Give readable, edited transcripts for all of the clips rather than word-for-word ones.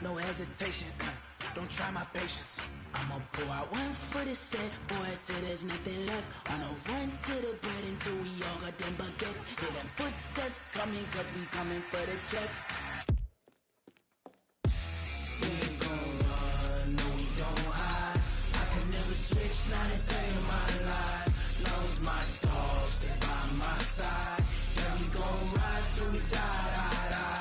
no hesitation. Don't try my patience. I'ma pour out one for the set, boy, till there's nothing left. On a run to the bread until we all got them baguettes. Hear them footsteps coming, cause we coming for the check. We ain't gon' run, no we don't hide. I can never switch, not a day in my life. Knows my dogs, stay by my side. Yeah, we gon' ride till we die, die, die.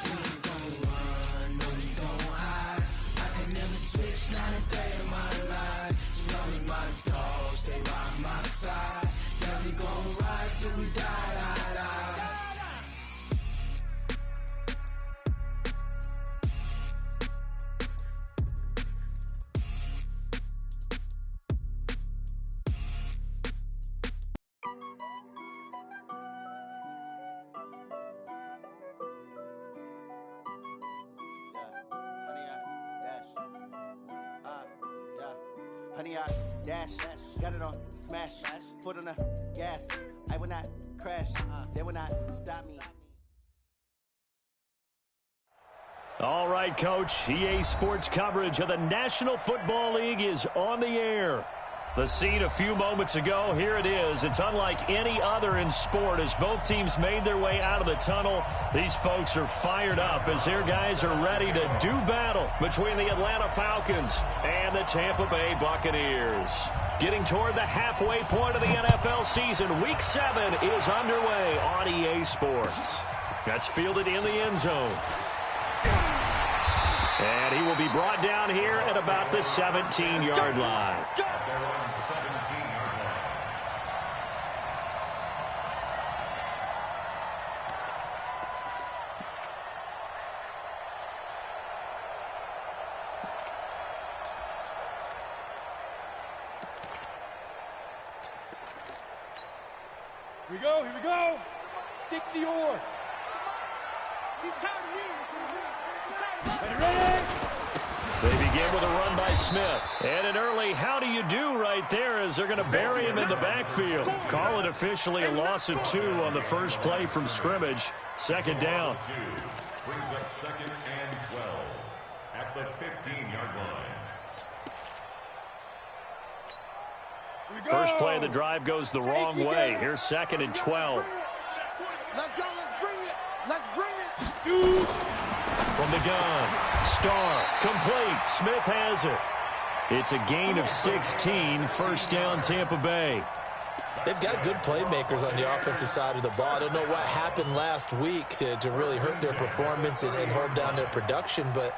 We ain't gon' run, no we don't hide. I can never switch, not a day in my life. As long as my dogs stay by my side. Yeah, we gon' ride till we die, die, die. Honey, I dash, got it on, smash, foot on the gas. I will not crash, they will not stop me. All right, Coach, EA Sports coverage of the National Football League is on the air. The scene a few moments ago, here it is. It's unlike any other in sport as both teams made their way out of the tunnel. These folks are fired up as their guys are ready to do battle between the Atlanta Falcons and the Tampa Bay Buccaneers. Getting toward the halfway point of the NFL season, Week 7 is underway on EA Sports. That's fielded in the end zone. And he will be brought down here at about the 17-yard line. Here we go. 60 or. He's tired of ready. They begin with a run by Smith. And an early how do you do right there as they're going to bury him in the backfield. Call it officially a loss of 2 on the first play from scrimmage. Second down. Brings up 2nd and 12 at the 15-yard line. First play of the drive goes the wrong way. Here's 2nd and 12. Let's go. Let's bring it. Let's bring it. Shoot. From the gun. Starr. Complete. Smith has it. It's a gain of 16. First down, Tampa Bay. They've got good playmakers on the offensive side of the ball. I don't know what happened last week to really hurt their performance and hold down their production, but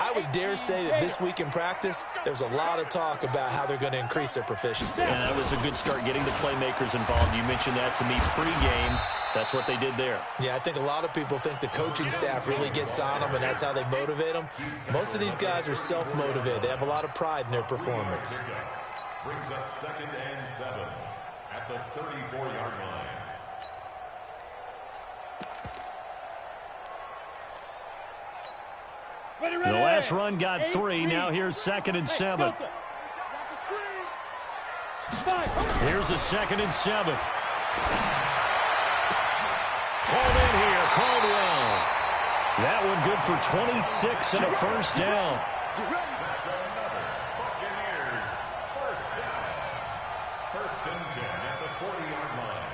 I would dare say that this week in practice, there's a lot of talk about how they're going to increase their proficiency. And that was a good start getting the playmakers involved. You mentioned that to me pregame. That's what they did there. Yeah, I think a lot of people think the coaching staff really gets on them, and that's how they motivate them. Most of these guys are self-motivated. They have a lot of pride in their performance. Brings up 2nd and 7 at the 34-yard line. The last run got 3. Now here's 2nd and 7. Here's a 2nd and 7. Called in here, Caldwell. That one good for 26 and a first down. That's another Buccaneers first down. 1st and 10 at the 40-yard line.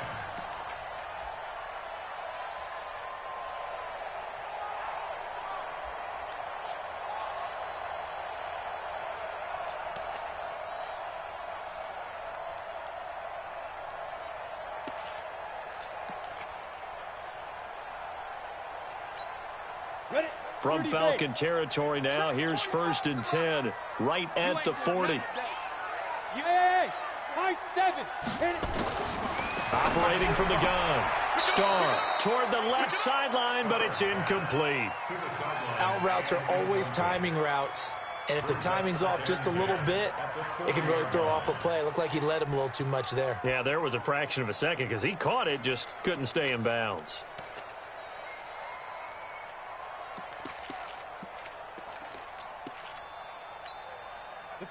From Falcon territory now, here's 1st and 10, right at the 40. Yeah, high 7. Operating from the gun. Starr toward the left sideline, but it's incomplete. Out routes are always timing routes, and if the timing's off just a little bit, it can really throw off a play. It looked like he led him a little too much there. Yeah, there was a fraction of a second because he caught it, just couldn't stay in bounds.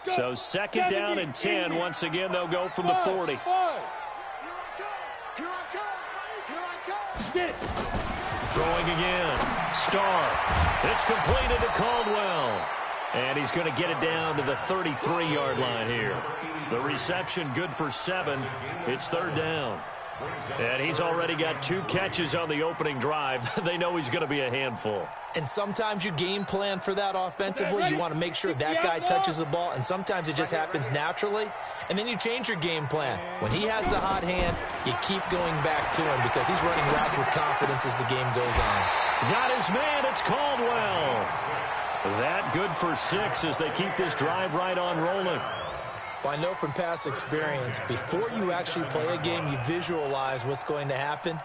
So 2nd down and 10. Once again, they'll go from the 40. Here I come. Get it. Throwing again. Starr. It's completed to Caldwell. And he's going to get it down to the 33-yard line here. The reception good for 7. It's third down. And he's already got 2 catches on the opening drive. They know he's going to be a handful. And sometimes you game plan for that offensively. You want to make sure that guy touches the ball, and sometimes it just happens naturally. And then you change your game plan. When he has the hot hand, you keep going back to him because he's running routes with confidence as the game goes on. Got his man. It's Caldwell. That good for 6 as they keep this drive right on rolling. Well, I know from past experience, before you actually play a game, you visualize what's going to happen.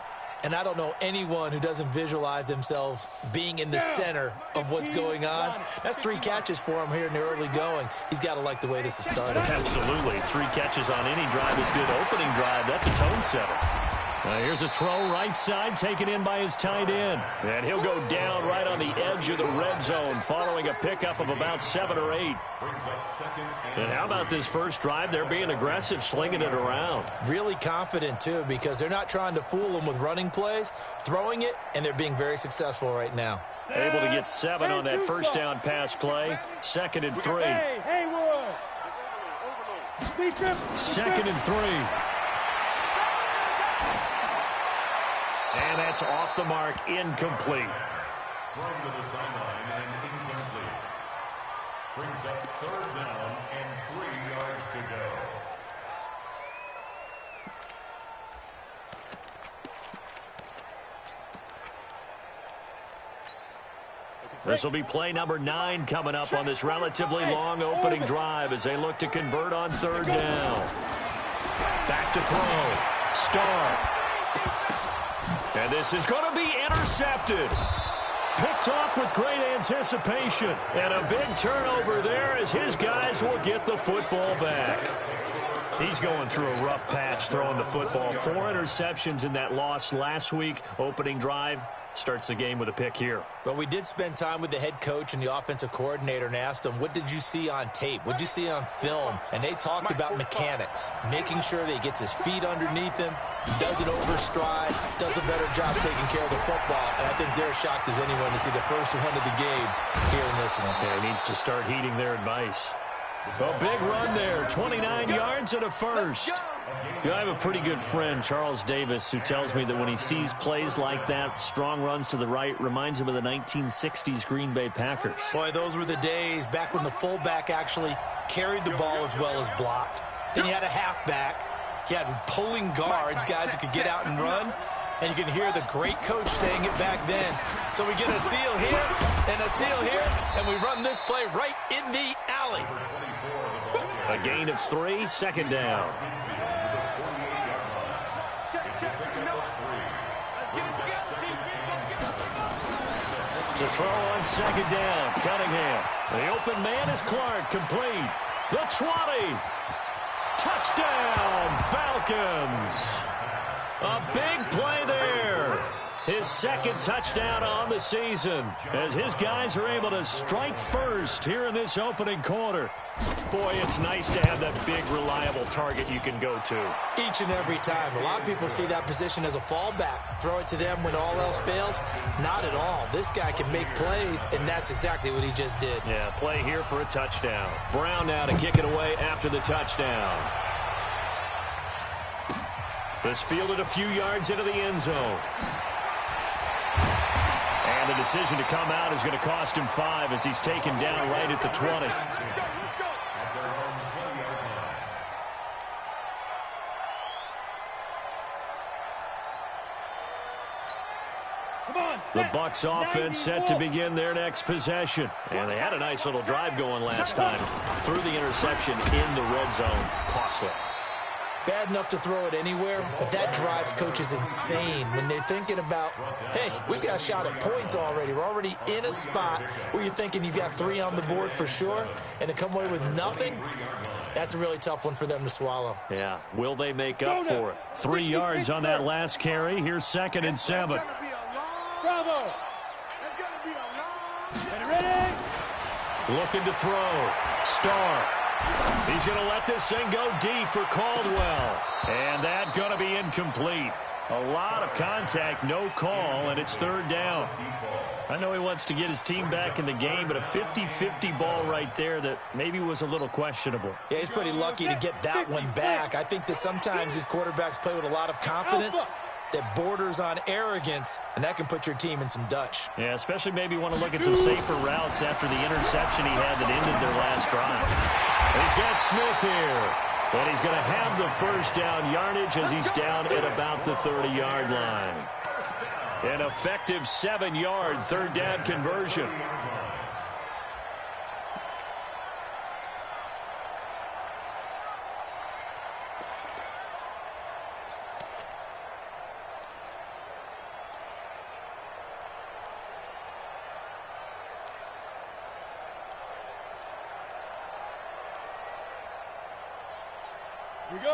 And I don't know anyone who doesn't visualize themselves being in the center of what's going on. That's 3 catches for him here in the early going. He's got to like the way this is started. Absolutely. 3 catches on any drive is good. Opening drive, that's a tone setter. Here's a throw right side taken in by his tight end. And he'll go down right on the edge of the red zone following a pickup of about 7 or 8. And how about this first drive? They're being aggressive, slinging it around. Really confident, too, because they're not trying to fool them with running plays, throwing it, and they're being very successful right now. Able to get 7 on that first down pass play. 2nd and 3. Second and 3. And that's off the mark, incomplete. Thrown to the sideline and incomplete. Brings up third down and 3 yards to go. This will be play number 9 coming up on this relatively long opening drive as they look to convert on third down. Back to throw. Starr. And this is going to be intercepted. Picked off with great anticipation. And a big turnover there as his guys will get the football back. He's going through a rough patch throwing the football. 4 interceptions in that loss last week. Opening drive. Starts the game with a pick here. But we did spend time with the head coach and the offensive coordinator and asked them, what did you see on tape? What did you see on film? And they talked about mechanics, making sure that he gets his feet underneath him, doesn't overstride, does a better job taking care of the football. And I think they're as shocked as anyone to see the first one of the game here in this one. Yeah, he needs to start heeding their advice. A big run there, 29 yards and a first. You know, I have a pretty good friend, Charles Davis, who tells me that when he sees plays like that, strong runs to the right, reminds him of the 1960s Green Bay Packers. Boy, those were the days back when the fullback actually carried the ball as well as blocked. Then you had a halfback. You had pulling guards, guys who could get out and run. And you can hear the great coach saying it back then. So we get a seal here and a seal here, and we run this play right in the alley. A gain of 3, second down. To throw on second down, Cunningham. The open man is Clark, complete. The 20. Touchdown, Falcons. A big play there. His second touchdown on the season as his guys are able to strike first here in this opening quarter. Boy, it's nice to have that big, reliable target you can go to. Each and every time. A lot of people see that position as a fallback. Throw it to them when all else fails. Not at all. This guy can make plays, and that's exactly what he just did. Yeah, play here for a touchdown. Brown now to kick it away after the touchdown. This fielded a few yards into the end zone. And the decision to come out is going to cost him 5 as he's taken down right at the 20. The Bucs offense set to begin their next possession. And they had a nice little drive going last time. Threw the interception in the red zone. Costly. Bad enough to throw it anywhere, but that drives coaches insane when they're thinking about, hey, we got a shot at points already. We're already in a spot where you're thinking you got 3 on the board for sure, and to come away with nothing, that's a really tough one for them to swallow. Yeah. Will they make up for it? 3 yards on that last carry. Here's 2nd and 7. Bravo! That's going to be a long... Ready? Looking to throw. Starr. He's going to let this thing go deep for Caldwell. And that's going to be incomplete. A lot of contact, no call, and it's third down. I know he wants to get his team back in the game, but a 50-50 ball right there that maybe was a little questionable. Yeah, he's pretty lucky to get that one back. I think that sometimes these quarterbacks play with a lot of confidence that borders on arrogance, and that can put your team in some Dutch. Yeah, especially maybe want to look at some safer routes after the interception he had that ended their last drive. He's got Smith here. And he's going to have the first down yardage as he's down at about the 30-yard line. An effective 7-yard third down conversion.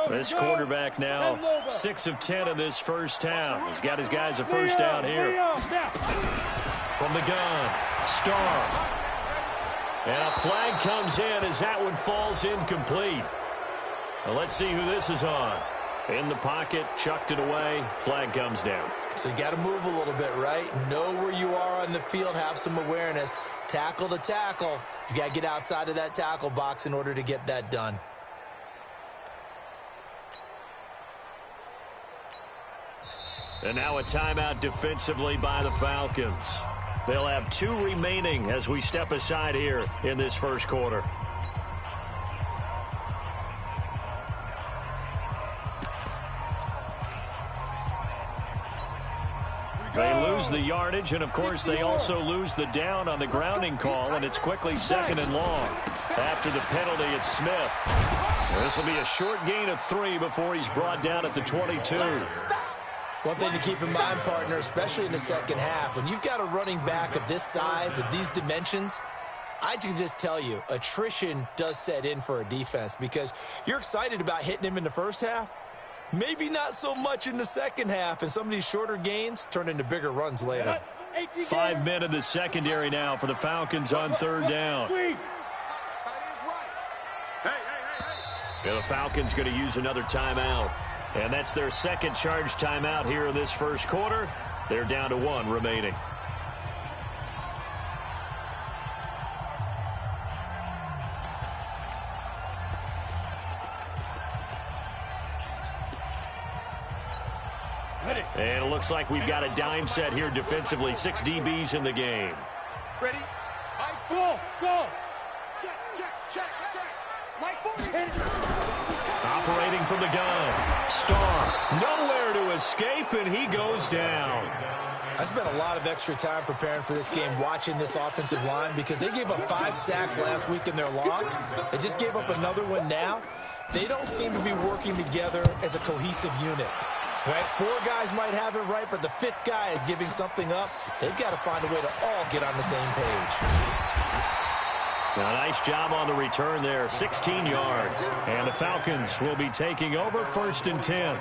This quarterback now 6 of 10 in this first half. He's got his guys a first down here. From the gun, Starr. And a flag comes in as that one falls incomplete. Well, let's see who this is on. In the pocket, chucked it away, flag comes down. So you got to move a little bit, right? Know where you are on the field, have some awareness. Tackle to tackle. You got to get outside of that tackle box in order to get that done. And now a timeout defensively by the Falcons. They'll have 2 remaining as we step aside here in this first quarter. They lose the yardage, and, of course, they also lose the down on the grounding call, and it's quickly 2nd and long. After the penalty, it's Smith. This will be a short gain of 3 before he's brought down at the 22. One thing to keep in mind, partner, especially in the second half, when you've got a running back of this size, of these dimensions, I can just tell you, attrition does set in for a defense because you're excited about hitting him in the first half. Maybe not so much in the second half, and some of these shorter gains turn into bigger runs later. 5 men in the secondary now for the Falcons on third down. Yeah, the Falcons going to use another timeout. And that's their second charge timeout here in this first quarter. They're down to 1 remaining. And it looks like we've got a dime set here defensively. 6 DBs in the game. Ready? Go, go. Check, check, check, check. Like 40. Operating from the gun. Starr nowhere to escape, and he goes down. I spent a lot of extra time preparing for this game, watching this offensive line, because they gave up 5 sacks last week in their loss. They just gave up another one now. They don't seem to be working together as a cohesive unit. Right? 4 guys might have it right, but the 5th guy is giving something up. They've got to find a way to all get on the same page. Now, nice job on the return there, 16 yards. And the Falcons will be taking over 1st and 10.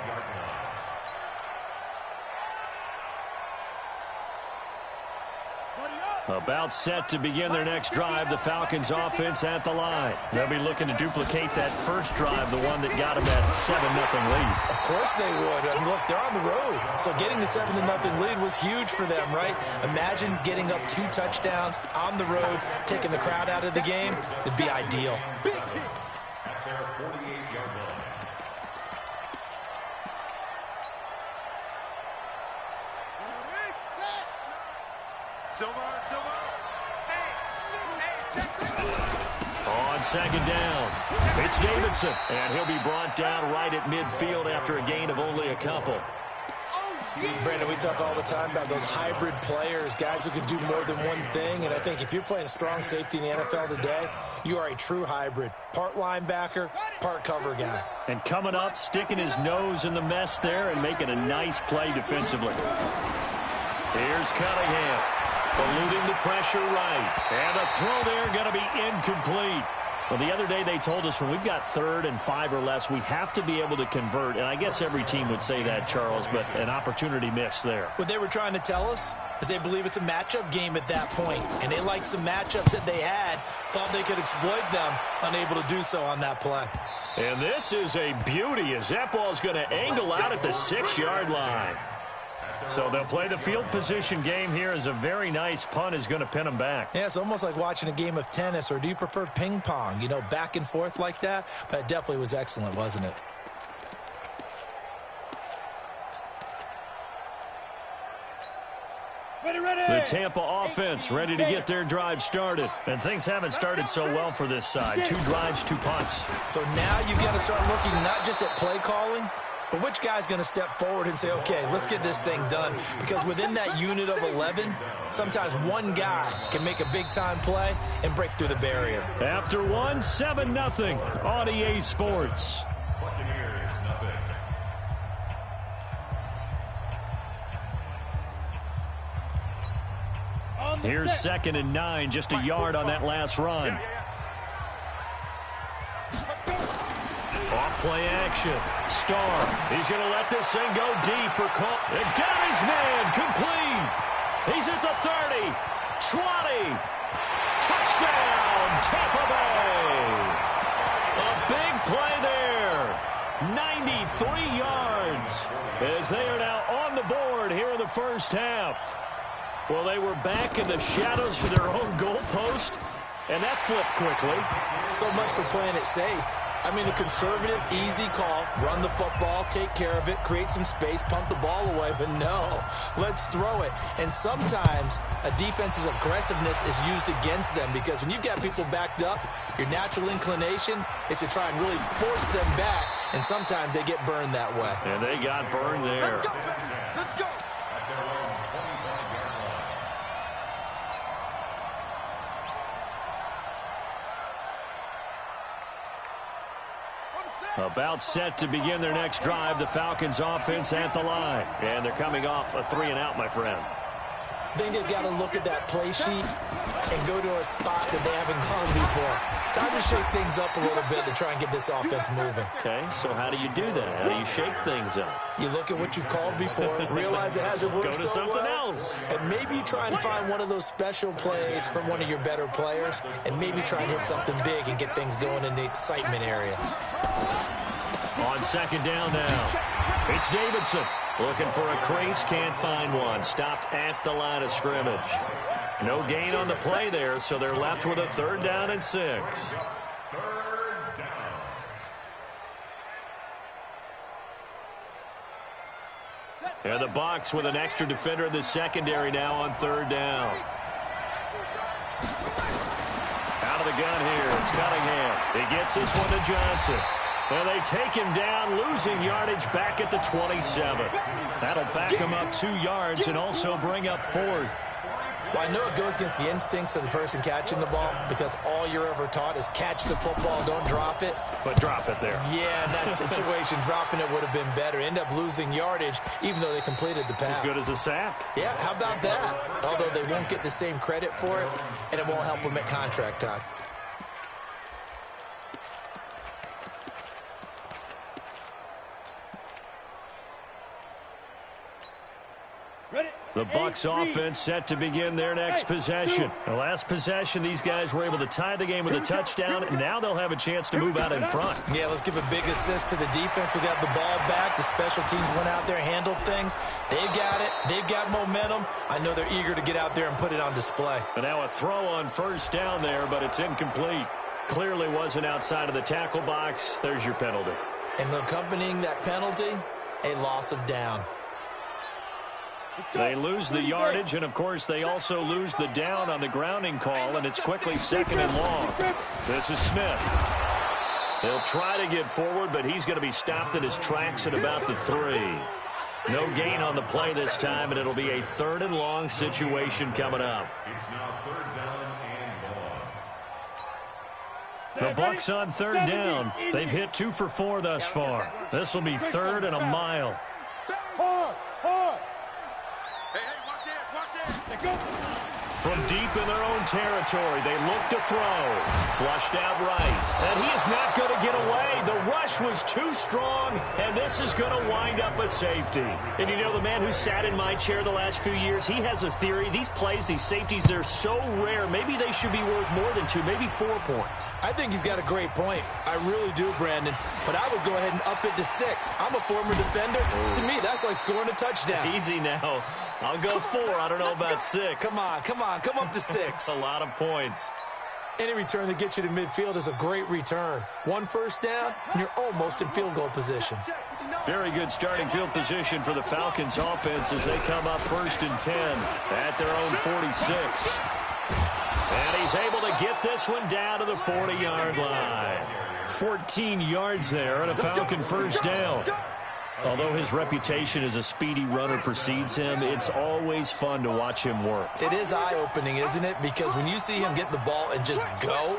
About set to begin their next drive, the Falcons offense at the line. They'll be looking to duplicate that first drive, the one that got them that 7-0 lead. Of course they would. I mean, look, they're on the road. So getting the 7-0 lead was huge for them, right? Imagine getting up 2 touchdowns on the road, taking the crowd out of the game. It'd be ideal. At their 48-yard line. On 2nd down, it's Davidson, and he'll be brought down right at midfield after a gain of only a couple. Brandon, we talk all the time about those hybrid players, guys who can do more than one thing, and I think if you're playing strong safety in the NFL today, you are a true hybrid. Part linebacker, part cover guy. And coming up, sticking his nose in the mess there and making a nice play defensively. Here's Cunningham. Eluding the pressure right. And the throw there going to be incomplete. Well, the other day they told us when we've got 3rd and 5 or less, we have to be able to convert. And I guess every team would say that, Charles, but an opportunity missed there. What they were trying to tell us is they believe it's a matchup game at that point, and they liked some matchups that they had, thought they could exploit them, unable to do so on that play. And this is a beauty as that ball's going to angle out at the 6-yard line. So they'll play the field position game here as a very nice punt is going to pin them back. Yeah, it's almost like watching a game of tennis, or do you prefer ping pong? You know, back and forth like that? But it definitely was excellent, wasn't it? The Tampa offense ready to get their drive started. And things haven't started so well for this side. 2 drives, 2 punts. So now you've got to start looking not just at play calling, but which guy's going to step forward and say, okay, let's get this thing done. Because within that unit of 11, sometimes one guy can make a big-time play and break through the barrier. After 1, 7-0 on EA Sports. Buccaneers, nothing. Here's 2nd and 9, just a yard on that last run. Off-play action. Starr. He's going to let this thing go deep for Cole. They got his man. Complete. He's at the 30. 20. Touchdown, Tampa Bay. A big play there. 93 yards as they are now on the board here in the first half. Well, they were back in the shadows for their own goalpost, and that flipped quickly. So much for playing it safe. I mean, a conservative, easy call, run the football, take care of it, create some space, punt the ball away, but no, let's throw it. And sometimes a defense's aggressiveness is used against them because when you've got people backed up, your natural inclination is to try and really force them back, and sometimes they get burned that way. And they got burned there. Let's go. About set to begin their next drive, the Falcons offense at the line. And they're coming off a 3-and-out, my friend. I think they've got to look at that play sheet and go to a spot that they haven't gone before. Time to shake things up a little bit to try and get this offense moving. Okay, so how do you do that? How do you shake things up? You look at what you've called before, realize it hasn't worked Go to so something well, else. and maybe try and find one of those special plays from one of your better players, and maybe try and hit something big and get things going in the excitement area. On 2nd down now, it's Davidson. Looking for a crease, can't find one. Stopped at the line of scrimmage. No gain on the play there, so they're left with a 3rd down and 6. 3rd down. And the Bucs with an extra defender in the secondary now on 3rd down. Out of the gun here, it's Cunningham. He gets this one to Johnson. And they take him down, losing yardage back at the 27. That'll back him up 2 yards and also bring up 4th. Well, I know it goes against the instincts of the person catching the ball because all you're ever taught is catch the football, don't drop it. But drop it there. Yeah, in that situation, dropping it would have been better. End up losing yardage even though they completed the pass. As good as a sack. Yeah, how about that? Although they won't get the same credit for it, and it won't help them at contract time. The Bucs offense set to begin their next possession. The last possession, these guys were able to tie the game with a touchdown, and now they'll have a chance to move out in front. Yeah, let's give a big assist to the defense who got the ball back. The special teams went out there, handled things. They've got it. They've got momentum. I know they're eager to get out there and put it on display. And now a throw on 1st down there, but it's incomplete. Clearly wasn't outside of the tackle box. There's your penalty. And accompanying that penalty, a loss of down. They lose the yardage, and, of course, they also lose the down on the grounding call, and it's quickly 2nd and long. This is Smith. He'll try to get forward, but he's going to be stopped in his tracks at about the 3. No gain on the play this time, and it'll be a 3rd and long situation coming up. It's now 3rd down and long. The Bucs on 3rd down. They've hit 2 for 4 thus far. This will be 3rd and a mile. Hey, watch it. From deep in their own territory. They look to throw. Flushed out right. And he is not going to get away. The rush was too strong, and this is going to wind up a safety. And you know, the man who sat in my chair the last few years, he has a theory. These plays, these safeties, they're so rare. Maybe they should be worth more than 2, maybe 4 points. I think he's got a great point. I really do, Brandon. But I would go ahead and up it to 6. I'm a former defender. To me, that's like scoring a touchdown. Easy now. I'll go 4. I don't know about 6. Come on. Come up to 6. A lot of points. Any return that gets you to midfield is a great return. 1 first down, and you're almost in field goal position. Very good starting field position for the Falcons offense as they come up 1st and 10 at their own 46. And he's able to get this one down to the 40-yard line. 14 yards there and a Falcon first down. Although his reputation as a speedy runner precedes him, it's always fun to watch him work. It is eye-opening, isn't it? Because when you see him get the ball and just go,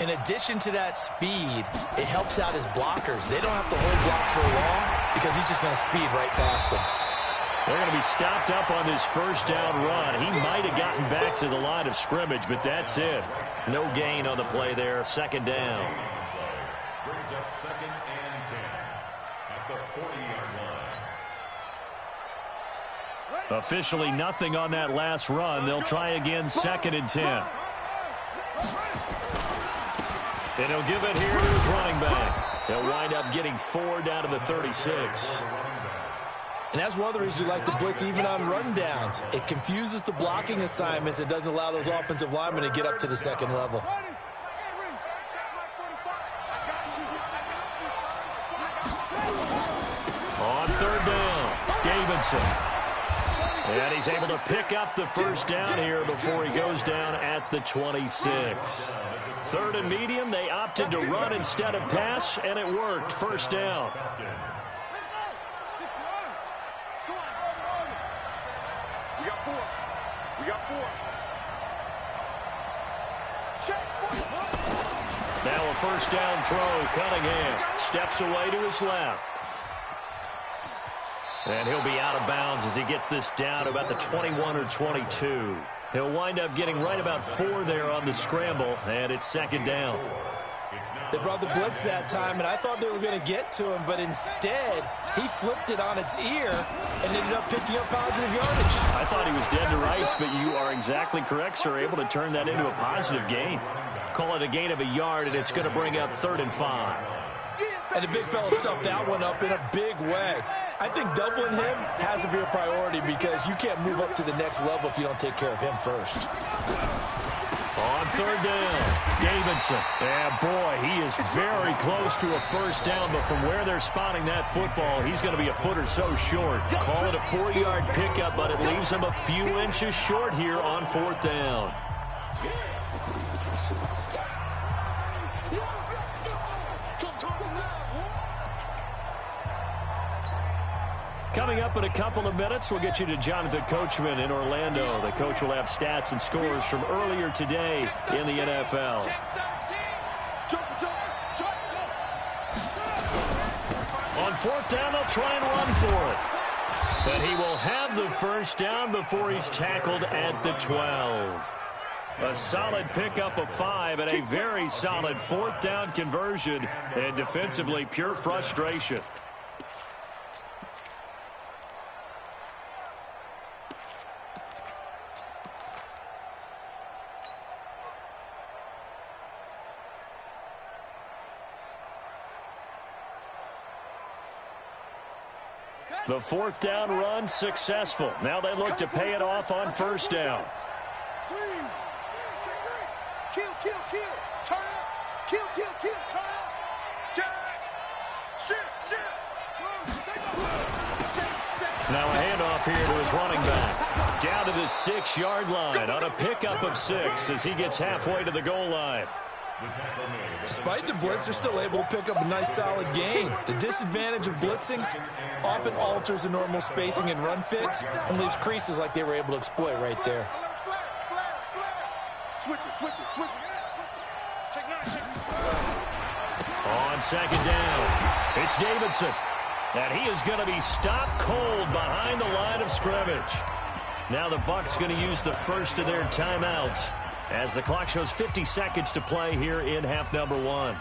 in addition to that speed, it helps out his blockers. They don't have to hold blocks for long because he's just going to speed right past them. They're going to be stopped up on this first down run. He might have gotten back to the line of scrimmage, but that's it. No gain on the play there. 2nd down. Brings up 2nd and 10 at the 40-yard line. Officially nothing on that last run. They'll try again 2nd and 10. And he'll give it here to his running back. He'll wind up getting 4 down to the 36. And that's one of the reasons we like to blitz even on run downs. It confuses the blocking assignments. It doesn't allow those offensive linemen to get up to the 2nd level. On 3rd down, Davidson. And he's able to pick up the first down here before he goes down at the 26. 3rd and medium, they opted to run instead of pass, and it worked. First down. We got 4. Now a first down throw. Cunningham steps away to his left. And he'll be out of bounds as he gets this down to about the 21 or 22. He'll wind up getting right about 4 there on the scramble, and it's 2nd down. They brought the blitz that time, and I thought they were going to get to him, but instead, he flipped it on its ear and ended up picking up positive yardage. I thought he was dead to rights, but you are exactly correct, sir. Able to turn that into a positive gain. Call it a gain of a yard, and it's going to bring up 3rd and 5. And the big fella stuffed that one up in a big way. I think doubling him has to be a priority because you can't move up to the next level if you don't take care of him first. On 3rd down, Davidson. Yeah, boy, he is very close to a first down, but from where they're spotting that football, he's going to be a foot or so short. Call it a 4-yard pickup, but it leaves him a few inches short here on 4th down. Coming up in a couple of minutes, we'll get you to Jonathan Coachman in Orlando. The coach will have stats and scores from earlier today in the NFL. On 4th down, they'll try and run for it. But he will have the first down before he's tackled at the 12. A solid pickup of 5 and a very solid 4th down conversion. And defensively, pure frustration. The 4th down run successful. Now they look to pay it off on 1st down. Kill, turn up. Kill, turn up. Now a handoff here to his running back. Down to the 6-yard line on a pickup of 6 as he gets halfway to the goal line. Despite the blitz, they're still able to pick up a nice solid gain. The disadvantage of blitzing often alters the normal spacing and run fits and leaves creases like they were able to exploit right there. Switch it. On 2nd down, it's Davidson. And he is going to be stopped cold behind the line of scrimmage. Now the Bucs going to use the first of their timeouts as the clock shows 50 seconds to play here in half number 1.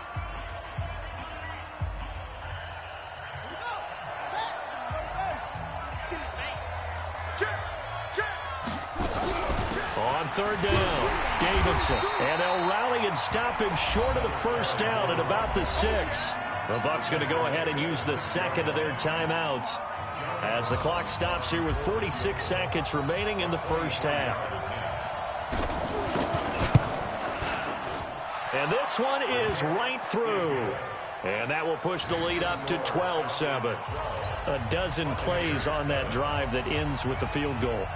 On third down, Davidson. And they'll rally and stop him short of the first down at about the 6. The Bucs going to go ahead and use the second of their timeouts as the clock stops here with 46 seconds remaining in the first half. And this one is right through. And that will push the lead up to 12-7. A dozen plays on that drive that ends with the field goal.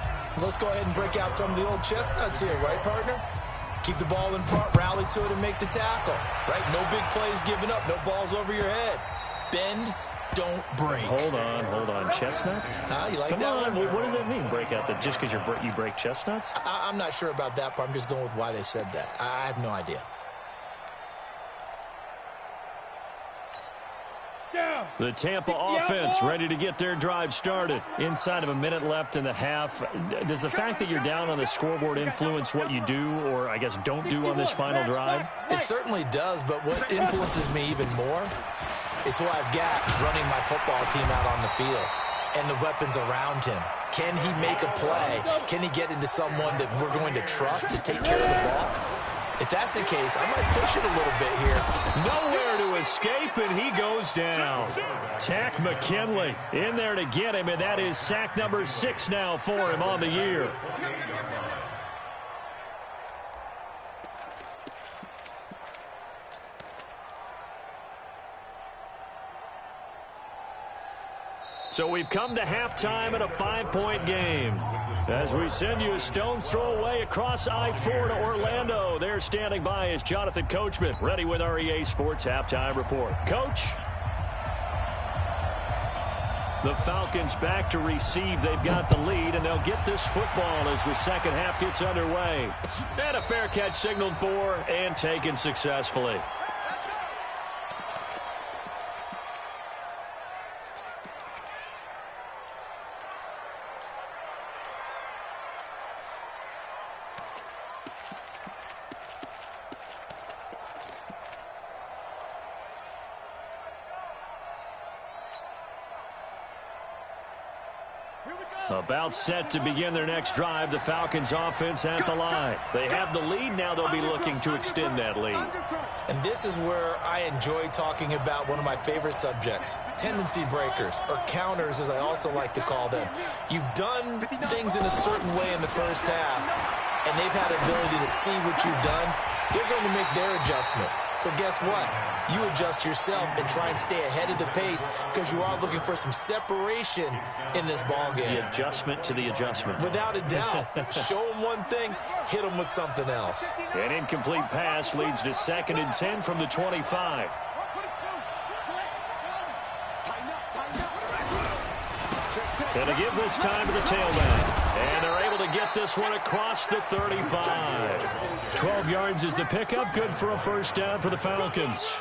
Let's go ahead and break out some of the old chestnuts here, right, partner? Keep the ball in front, rally to it, and make the tackle. Right? No big plays given up, no balls over your head. Bend, don't break. Hold on. Chestnuts? You like Come that on. one? What does that mean, break out? Just because you break chestnuts? I'm not sure about that, but I'm just going with why they said that. I have no idea. The Tampa offense ready to get their drive started. Inside of a minute left in the half. Does the fact that you're down on the scoreboard influence what you do, or I guess don't do on this final drive? It certainly does, but what influences me even more is who I've got running my football team out on the field and the weapons around him. Can he make a play? Can he get into someone that we're going to trust to take care of the ball? If that's the case, I might push it a little bit here. Nowhere to escape, and he goes down. Tack McKinley in there to get him, and that is sack number 6 now for him on the year. So we've come to halftime in a 5-point game. As we send you a stone's throw away across I-4 to Orlando. There standing by is Jonathan Coachman, ready with our EA Sports Halftime Report. Coach? The Falcons back to receive. They've got the lead, and they'll get this football as the second half gets underway. And a fair catch signaled for and taken successfully. About set to begin their next drive, the Falcons offense at the line. They have the lead. Now they'll be looking to extend that lead. And this is where I enjoy talking about one of my favorite subjects, tendency breakers, or counters as I also like to call them. You've done things in a certain way in the first half, and they've had the ability to see what you've done. They're going to make their adjustments. So guess what? You adjust yourself and try and stay ahead of the pace because you are looking for some separation in this ball game. The adjustment to the adjustment. Without a doubt. Show them one thing, hit them with something else. An incomplete pass leads to 2nd and 10 from the 25. Gonna give this time to the tailback. And they're able to get this one across the 35. 12 yards is the pickup. Good for a first down for the Falcons.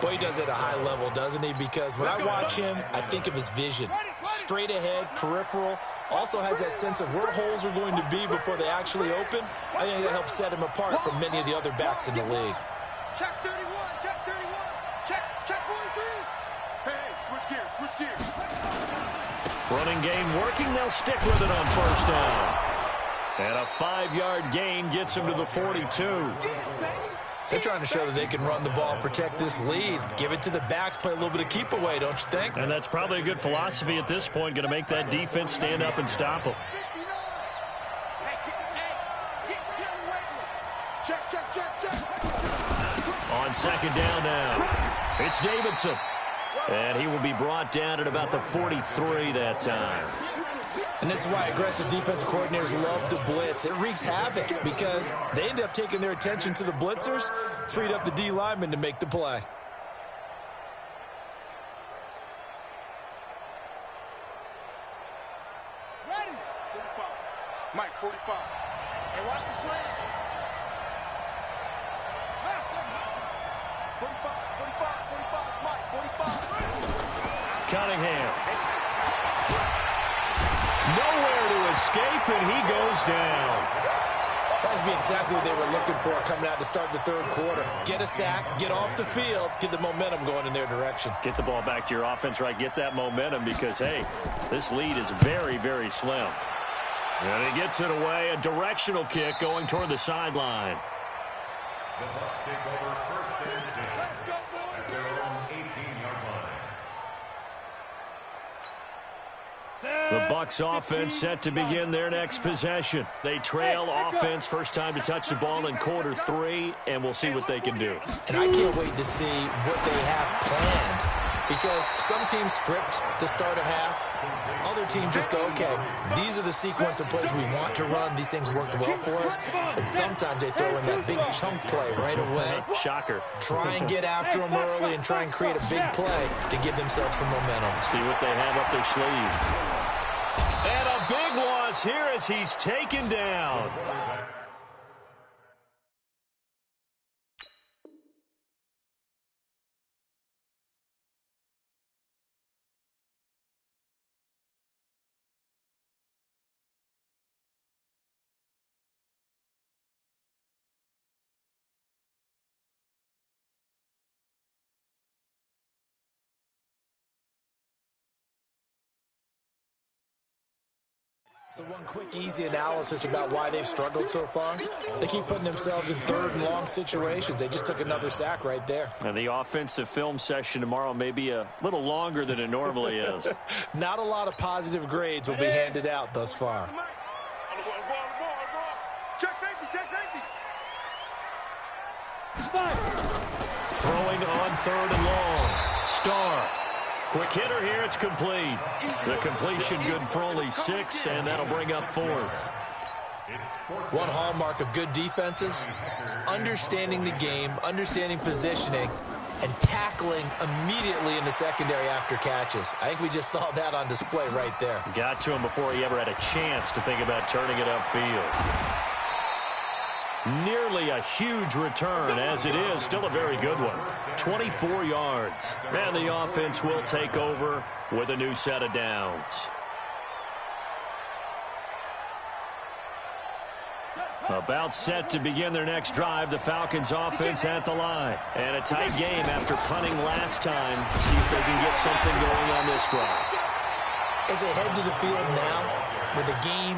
Boy, he does it at a high level, doesn't he? Because when I watch him, I think of his vision. Straight ahead, peripheral. Also has that sense of where holes are going to be before they actually open. I think that helps set him apart from many of the other backs in the league. Check 31, check 31, check 43. Hey, switch gears. Running game working. They'll stick with it on first down. And a 5-yard gain gets him to the 42. They're trying to show that they can run the ball and protect this lead. Give it to the backs, play a little bit of keep away, don't you think? And that's probably a good philosophy at this point. Going to make that defense stand up and stop them. On second down now, it's Davidson. And he will be brought down at about the 43 that time. And this is why aggressive defensive coordinators love to blitz. It wreaks havoc because they end up taking their attention to the blitzers, freed up the D lineman to make the play. Ready? 45. Mike, 45. Hey, watch the slant. Listen. 45, Mike, 45. Cunningham. Nowhere to escape, and he goes down. That would be exactly what they were looking for coming out to start the third quarter. Get a sack, get off the field, get the momentum going in their direction. Get the ball back to your offense, right? Get that momentum because, hey, this lead is very, very slim. And he gets it away. A directional kick going toward the sideline. The Bucs take over first and 10 at their own 18-yard line. The Bucs offense set to begin their next possession. They trail offense, first time to touch the ball in quarter 3, and we'll see what they can do. And I can't wait to see what they have planned, because some teams script to start a half. Other teams just go, okay, these are the sequence of plays we want to run. These things worked well for us. And sometimes they throw in that big chunk play right away. Shocker. Try and get after them early and try and create a big play to give themselves some momentum. See what they have up their sleeve. And a big loss here as he's taken down. So one quick, easy analysis about why they've struggled so far. They keep putting themselves in third and long situations. They just took another sack right there. And the offensive film session tomorrow may be a little longer than it normally is. Not a lot of positive grades will be handed out thus far. Check safety, check safety. Throwing on third and long. Starr. Quick hitter here, it's complete. The completion good for only 6, and that'll bring up 4th. One hallmark of good defenses is understanding the game, understanding positioning, and tackling immediately in the secondary after catches. I think we just saw that on display right there. Got to him before he ever had a chance to think about turning it upfield. Nearly a huge return, as it is. Still a very good one. 24 yards. And the offense will take over with a new set of downs. About set to begin their next drive. The Falcons offense at the line. And a tight game after punting last time. See if they can get something going on this drive. As they head to the field now, with the game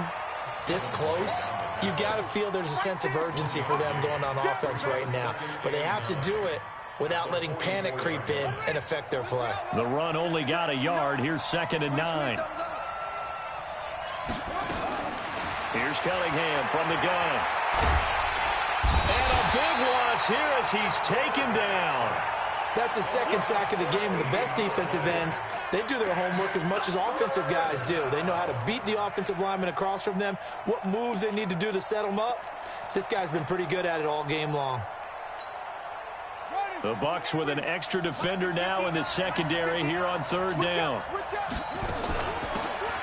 this close, you got to feel there's a sense of urgency for them going on offense right now. But they have to do it without letting panic creep in and affect their play. The run only got a yard. Here's 2nd and 9. Here's Cunningham from the gun. And a big loss here as he's taken down. That's the 2nd sack of the game. The best defensive ends, they do their homework as much as offensive guys do. They know how to beat the offensive lineman across from them, what moves they need to do to set them up. This guy's been pretty good at it all game long. The Bucs with an extra defender now in the secondary here on 3rd down.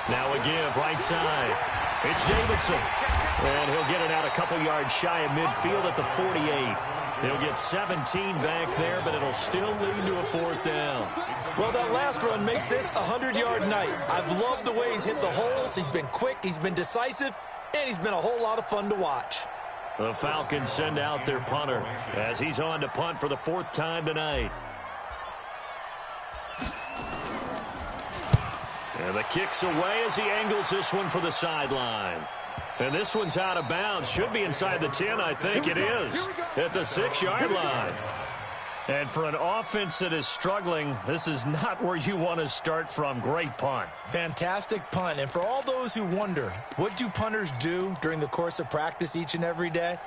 Now a give right side. It's Davidson. And he'll get it out a couple yards shy of midfield at the 48. He'll get 17 back there, but it'll still lead to a 4th down. Well, that last run makes this a 100-yard night. I've loved the way he's hit the holes. He's been quick, he's been decisive, and he's been a whole lot of fun to watch. The Falcons send out their punter as he's on to punt for the 4th time tonight. And the kick's away as he angles this one for the sideline. And this one's out of bounds. Should be inside the 10, I think it is, at the 6-yard line. And for an offense that is struggling, this is not where you want to start from. Great punt. Fantastic punt. And for all those who wonder, what do punters do during the course of practice each and every day?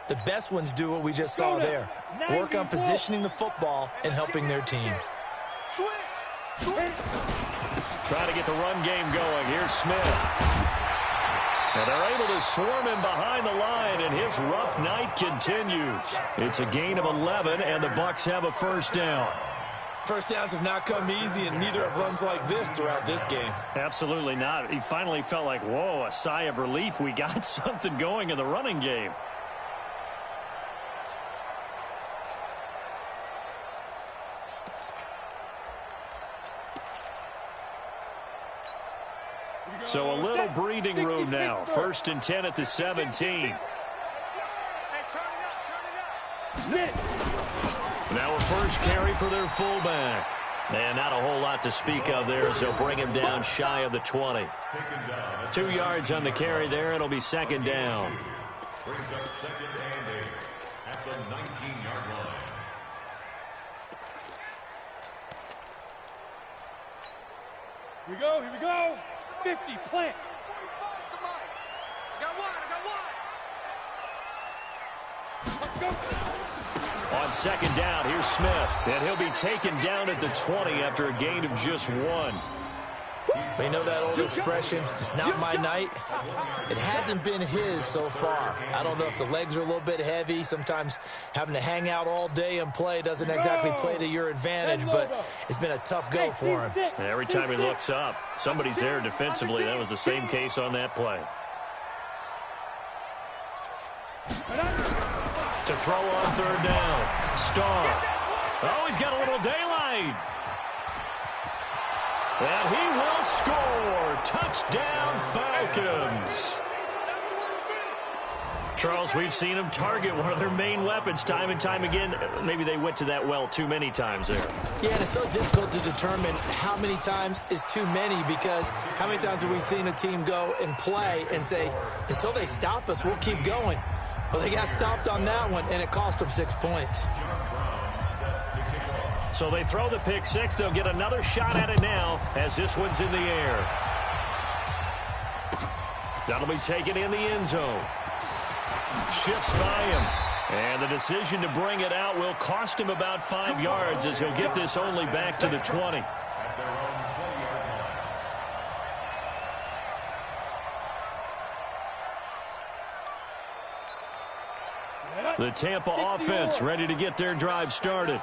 The best ones do what we just saw there. Work on positioning the football and helping their team. Trying to get the run game going. Here's Smith. And they're able to swarm him behind the line, and his rough night continues. It's a gain of 11, and the Bucs have a 1st down. First downs have not come easy, and neither have runs like this throughout this game. Absolutely not. He finally felt like, whoa, a sigh of relief. We got something going in the running game. So a little breathing room now. 1st and 10 at the 17. Now a first carry for their fullback. And not a whole lot to speak of there as they'll bring him down shy of the 20. 2 yards on the carry there. It'll be 2nd down. Brings up 2nd and 8 at the 19-yard line. Here we go. 50, plant. I got one. Let's go. On 2nd down, here's Smith. And he'll be taken down at the 20 after a gain of just 1. You know that old expression, it's not my night? It hasn't been his so far. I don't know if the legs are a little bit heavy. Sometimes having to hang out all day and play doesn't exactly play to your advantage, but it's been a tough go for him. And every time he looks up, somebody's there defensively. That was the same case on that play. To throw on 3rd down. Starr. Oh, he's got a little daylight. And he will score. Touchdown, Falcons. Charles, we've seen them target one of their main weapons time and time again. Maybe they went to that well too many times there. Yeah, and it's so difficult to determine how many times is too many, because how many times have we seen a team go and play and say, until they stop us, we'll keep going. Well, they got stopped on that one, and it cost them 6 points. So they throw the pick six. They'll get another shot at it now as this one's in the air. That'll be taken in the end zone. Shifts by him. And the decision to bring it out will cost him about 5 yards as he'll get this only back to the 20. The Tampa offense ready to get their drive started.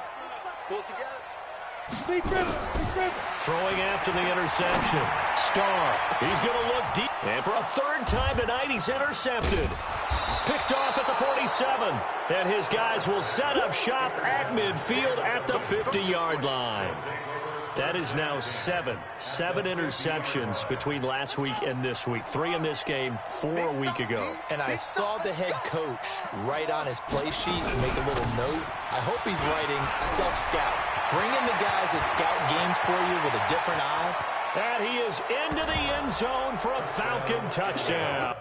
Pull it together. Throwing after the interception. Starr. He's going to look deep. And for a 3rd time tonight, he's intercepted. Picked off at the 47. And his guys will set up shop at midfield at the 50-yard line. That is now 7 interceptions between last week and this week. 3 in this game, 4 a week ago. And I saw the head coach write on his play sheet and make a little note. I hope he's writing self-scout. Bring in the guys that scout games for you with a different eye. And he is into the end zone for a Falcon touchdown.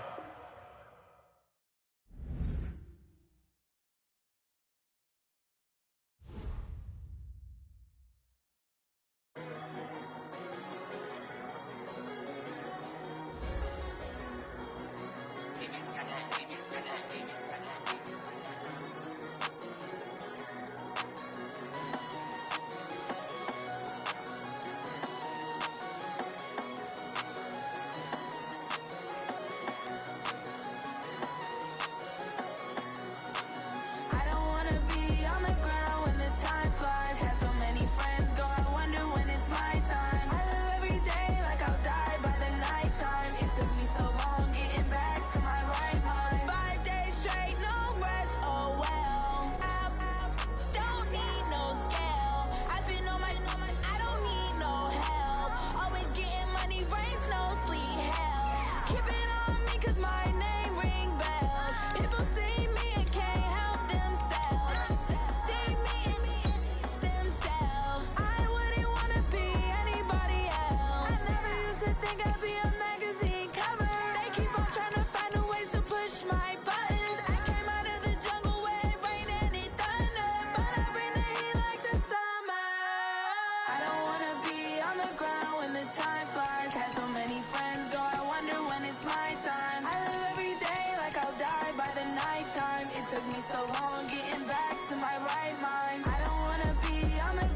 Took me so long getting back to my right mind. I don't wanna be on the